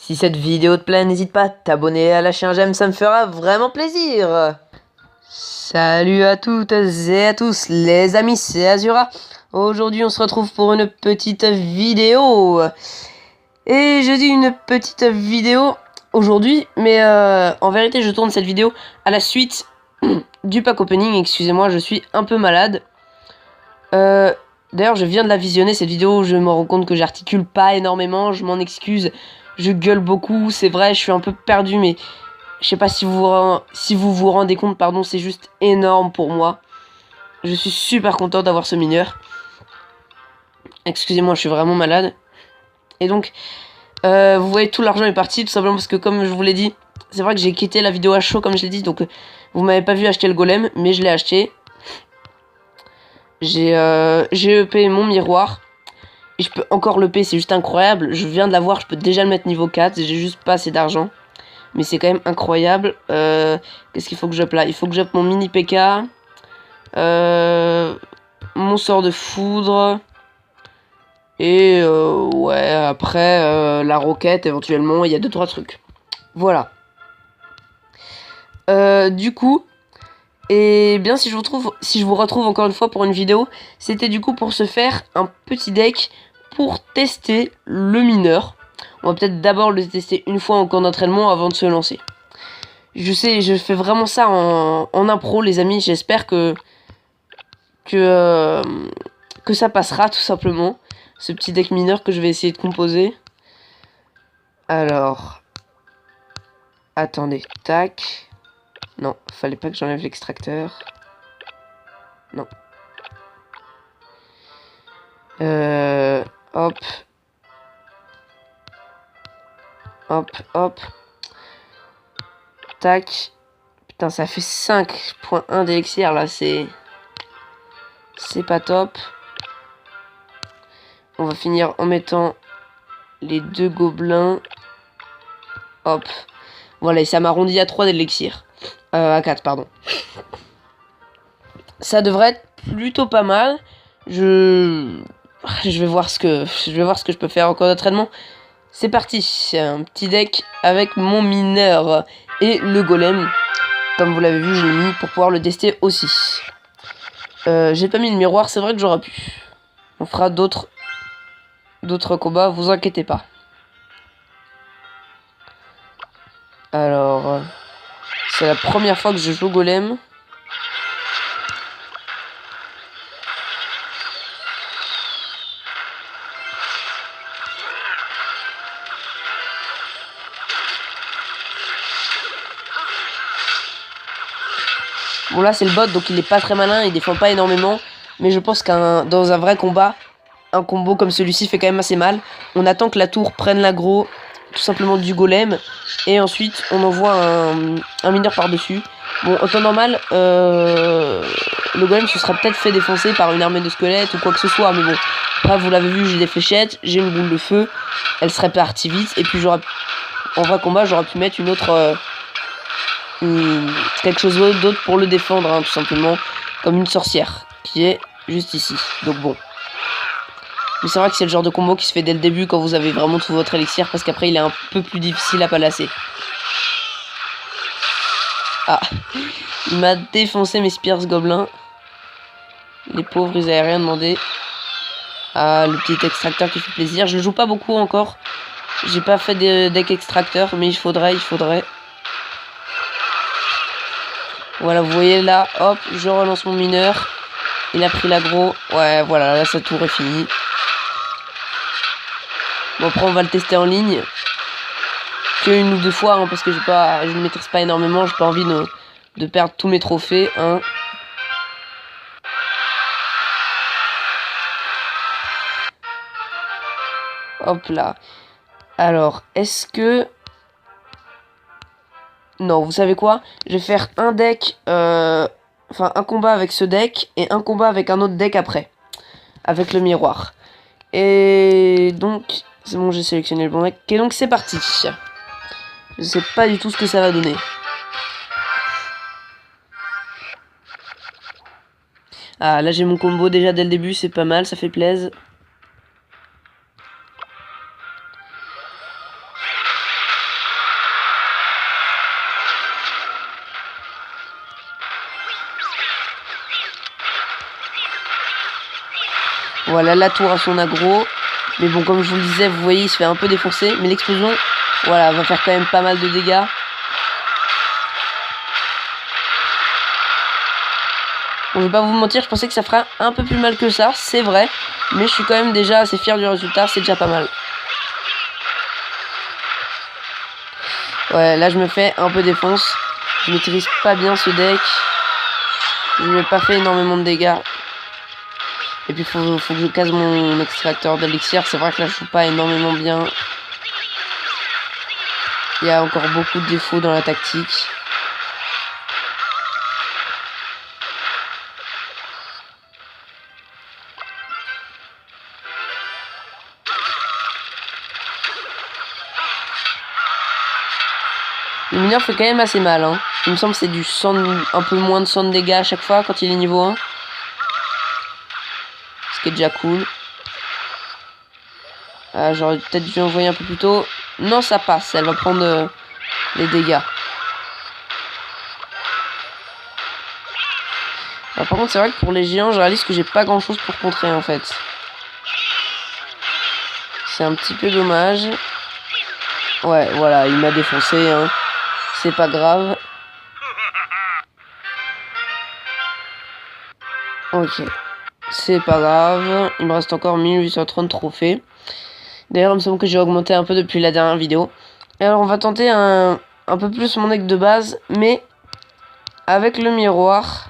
Si cette vidéo te plaît, n'hésite pas à t'abonner, à lâcher un j'aime, ça me fera vraiment plaisir. Salut à toutes et à tous les amis, c'est Azura. Aujourd'hui on se retrouve pour une petite vidéo. Et je dis une petite vidéo aujourd'hui, mais en vérité je tourne cette vidéo à la suite du pack opening. Excusez-moi, je suis un peu malade. D'ailleurs je viens de la visionner cette vidéo, je me rends compte que j'articule pas énormément, je m'en excuse. Je gueule beaucoup, c'est vrai, je suis un peu perdu, mais je sais pas si vous vous rendez compte, pardon, c'est juste énorme pour moi. Je suis super content d'avoir ce mineur. Excusez-moi, je suis vraiment malade. Et donc, vous voyez, tout l'argent est parti, tout simplement parce que, comme je vous l'ai dit, c'est vrai que j'ai quitté la vidéo à chaud, comme je l'ai dit, donc vous m'avez pas vu acheter le golem, mais je l'ai acheté. J'ai EP mon miroir. Et je peux encore l'EP, c'est juste incroyable. Je viens de l'avoir, je peux déjà le mettre niveau 4, j'ai juste pas assez d'argent. Mais c'est quand même incroyable. Qu'est-ce qu'il faut que j'up là? Il faut que j'up mon mini PK. Mon sort de foudre. Et ouais, après la roquette éventuellement. Il y a 2-3 trucs. Voilà. Du coup, et bien si je vous retrouve encore une fois pour une vidéo, c'était du coup pour se faire un petit deck pour tester le mineur. On va peut-être d'abord le tester une fois en camp d'entraînement avant de se lancer. Je sais, je fais vraiment ça en impro, les amis. J'espère que ça passera, tout simplement. Ce petit deck mineur que je vais essayer de composer. Alors. Attendez, tac. Non, fallait pas que j'enlève l'extracteur. Non. Hop. Hop, hop. Tac. Putain, ça fait 5.1 d'élixir, là, c'est pas top. On va finir en mettant les 2 gobelins. Hop. Voilà, et ça m'arrondit à 3 d'élixir. À 4, pardon. Ça devrait être plutôt pas mal. Je vais voir ce que je peux faire encore d'entraînement. C'est parti. Un petit deck avec mon mineur et le golem. Comme vous l'avez vu, je l'ai mis pour pouvoir le tester aussi. J'ai pas mis le miroir, c'est vrai que j'aurais pu. On fera d'autres combats, vous inquiétez pas. Alors, c'est la première fois que je joue golem. Bon là c'est le bot, donc il est pas très malin, il défend pas énormément. Mais je pense dans un vrai combat, un combo comme celui-ci fait quand même assez mal. On attend que la tour prenne l'aggro, tout simplement du golem. Et ensuite on envoie un mineur par-dessus. Bon, en temps normal, le golem se sera peut-être fait défoncer par une armée de squelettes ou quoi que ce soit. Mais bon, après vous l'avez vu, j'ai des fléchettes, j'ai une boule de feu. Elle serait partie vite. Et puis en vrai combat, j'aurais pu mettre une autre... quelque chose d'autre pour le défendre, hein, tout simplement, comme une sorcière qui est juste ici. Donc bon, mais c'est vrai que c'est le genre de combo qui se fait dès le début quand vous avez vraiment tout votre élixir, parce qu'après il est un peu plus difficile à palacer. Ah, il m'a défoncé mes spears gobelins, les pauvres, ils avaient rien demandé. Ah, le petit extracteur qui fait plaisir. Je joue pas beaucoup encore, j'ai pas fait des decks extracteurs, mais il faudrait. Voilà, vous voyez là, hop, je relance mon mineur. Il a pris l'aggro. Ouais, voilà, là, sa tour est finie. Bon, après, on va le tester en ligne. Que 1 ou 2 fois, hein, parce que je ne maîtrise pas énormément. J'ai pas envie de perdre tous mes trophées. Hein. Hop là. Alors, est-ce que... Non, vous savez quoi? Je vais faire un deck... Enfin, un combat avec ce deck et un combat avec un autre deck après. Avec le miroir. Et donc, c'est bon, j'ai sélectionné le bon deck. Et donc, c'est parti. Je sais pas du tout ce que ça va donner. Ah, là, j'ai mon combo déjà dès le début, c'est pas mal, ça fait plaisir. Voilà, la tour a son aggro. Mais bon, comme je vous le disais, vous voyez, il se fait un peu défoncer. Mais l'explosion, voilà, va faire quand même pas mal de dégâts. Bon, je vais pas vous mentir, je pensais que ça ferait un peu plus mal que ça, c'est vrai. Mais je suis quand même déjà assez fier du résultat, c'est déjà pas mal. Ouais, là je me fais un peu défonce. Je maîtrise pas bien ce deck. Je lui ai pas fait énormément de dégâts. Et puis faut que je case mon extracteur d'élixir. C'est vrai que là je joue pas énormément bien. Il y a encore beaucoup de défauts dans la tactique. Le mineur fait quand même assez mal. Hein. Il me semble que c'est du 100, un peu moins de 100 de dégâts à chaque fois quand il est niveau 1. Ce qui est déjà cool. Ah, j'aurais peut-être dû envoyer un peu plus tôt. Non, ça passe. Elle va prendre les dégâts. Ah, par contre, c'est vrai que pour les géants, je réalise que j'ai pas grand-chose pour contrer en fait. C'est un petit peu dommage. Ouais, voilà, il m'a défoncé. Hein. C'est pas grave. Ok. C'est pas grave. Il me reste encore 1830 trophées. D'ailleurs, il me semble que j'ai augmenté un peu depuis la dernière vidéo. Et alors, on va tenter un peu plus mon deck de base. Mais avec le miroir.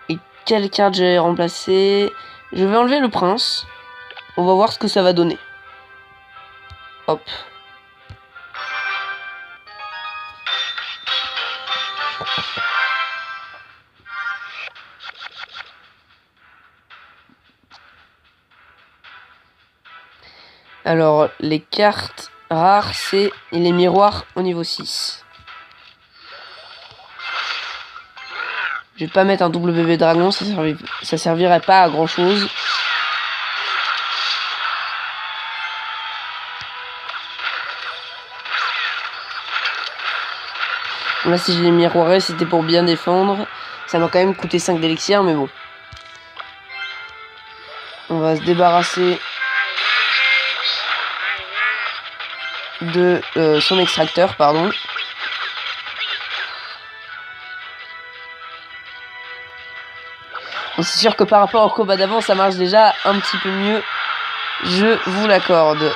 Et quelle carte j'ai remplacé? Je vais enlever le prince. On va voir ce que ça va donner. Hop. Alors, les cartes rares, c'est les miroirs au niveau 6. Je vais pas mettre un double bébé dragon, ça servirait pas à grand chose. Là, si je l'ai miroiré, c'était pour bien défendre. Ça m'a quand même coûté 5 d'élixir, mais bon. On va se débarrasser de son extracteur, pardon. Bon, c'est sûr que par rapport au combat d'avant, ça marche déjà un petit peu mieux. Je vous l'accorde.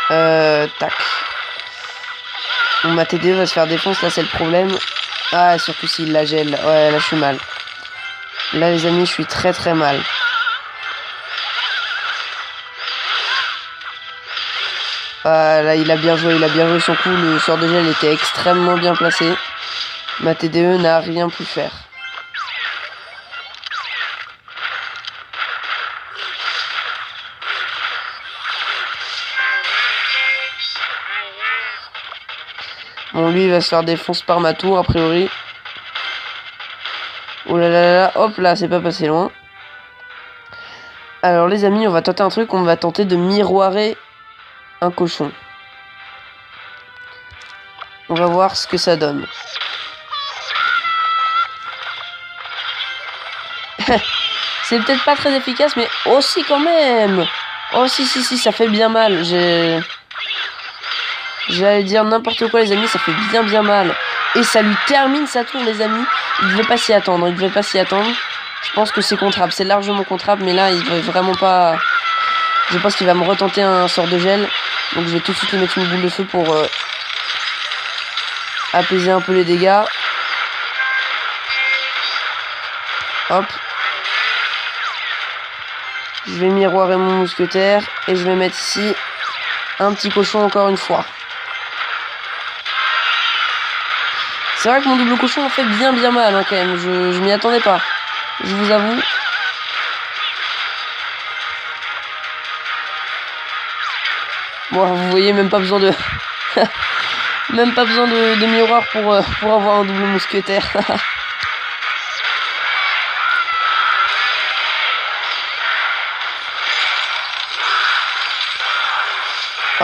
Tac. Bon, ma TDE va se faire défonce, là c'est le problème. Ah, surtout s'il la gèle. Ouais, là je suis mal. Là les amis, je suis très très mal. Ah, là il a bien joué son coup. Le sort de gel était extrêmement bien placé. Ma TDE n'a rien pu faire. Bon, lui, il va se faire défonce par ma tour, a priori. Oh là là là là, hop là, c'est pas passé loin. Alors, les amis, on va tenter un truc. On va tenter de miroirer un cochon. On va voir ce que ça donne. C'est peut-être pas très efficace, mais aussi quand même. Oh, si, ça fait bien mal. J'allais dire n'importe quoi les amis, ça fait bien mal. Et ça lui termine sa tour les amis. Il devait pas s'y attendre, Je pense que c'est contrable, c'est largement contrable. Mais là il devait vraiment pas. Je pense qu'il va me retenter un sort de gel. Donc je vais tout de suite lui mettre une boule de feu pour apaiser un peu les dégâts. Hop. Je vais miroirer mon mousquetaire. Et je vais mettre ici un petit cochon encore une fois. C'est vrai que mon double cochon en fait bien mal hein, quand même. Je m'y attendais pas. Je vous avoue. Bon, vous voyez, même pas besoin de... même pas besoin de miroir pour avoir un double mousquetaire.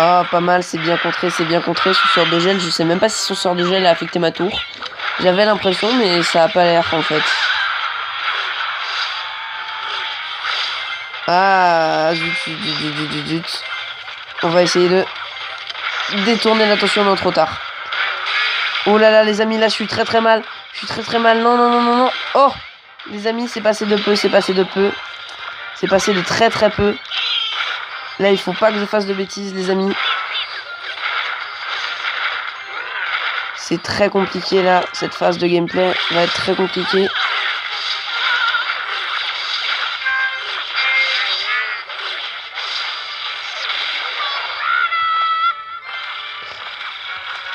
Ah, pas mal, c'est bien contré. Son sort de gel, je sais même pas si son sort de gel a affecté ma tour. J'avais l'impression, mais ça a pas l'air en fait. Ah, zut, zut, zut, zut, zut, zut. On va essayer de détourner l'attention, non, trop tard. Oh là là, les amis, là, je suis très très mal. Je suis très très mal. Non, non, non, non, non. Oh, les amis, c'est passé de peu, c'est passé de peu. C'est passé de très très peu. Là, il faut pas que je fasse de bêtises, les amis. C'est très compliqué, là. Cette phase de gameplay va être très compliquée.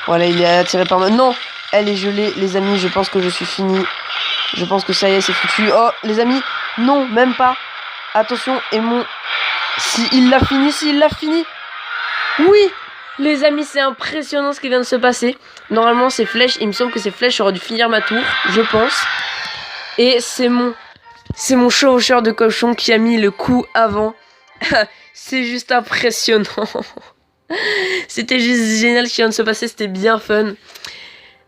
Voilà, il est attiré par moi. Non, elle est gelée, les amis. Je pense que je suis fini. Je pense que ça y est, c'est foutu. Oh, les amis, non, même pas. Attention, et mon... Si il l'a fini, Oui, les amis, c'est impressionnant ce qui vient de se passer. Normalement, c'est flèche. Il me semble que ces flèches auraient dû finir ma tour, je pense. Et c'est mon chevaucheur de cochon qui a mis le coup avant. C'est juste impressionnant. C'était juste génial ce qui vient de se passer, c'était bien fun.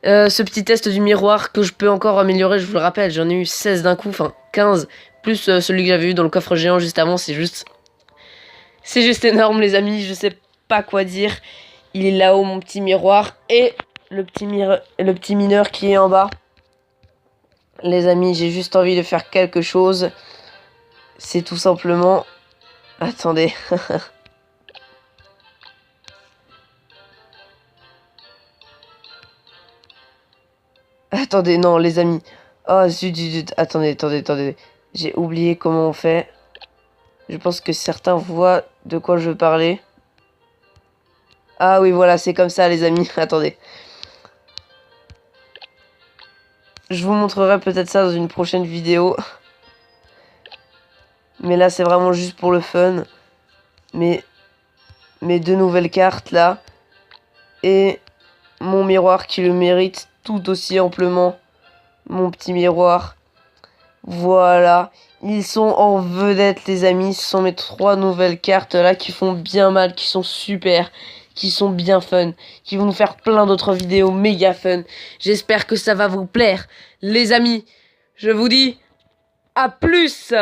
Ce petit test du miroir que je peux encore améliorer, je vous le rappelle, j'en ai eu 16 d'un coup, enfin 15, plus celui que j'avais eu dans le coffre géant juste avant, c'est juste énorme les amis, je sais pas quoi dire. Il est là-haut mon petit miroir et le petit mineur qui est en bas. Les amis, j'ai juste envie de faire quelque chose. C'est tout simplement... Attendez. Attendez, non, les amis. Oh, zut, zut, zut. Attendez. J'ai oublié comment on fait. Je pense que certains voient de quoi je veux parler. Ah oui, voilà, c'est comme ça, les amis. Attendez. Je vous montrerai peut-être ça dans une prochaine vidéo. Mais là, c'est vraiment juste pour le fun. Mes 2 nouvelles cartes, là. Et mon miroir qui le mérite tout aussi amplement. Mon petit miroir. Voilà. Ils sont en vedette, les amis. Ce sont mes 3 nouvelles cartes, là, qui font bien mal, qui sont super, qui sont bien fun, qui vont nous faire plein d'autres vidéos méga fun. J'espère que ça va vous plaire. Les amis, je vous dis à plus!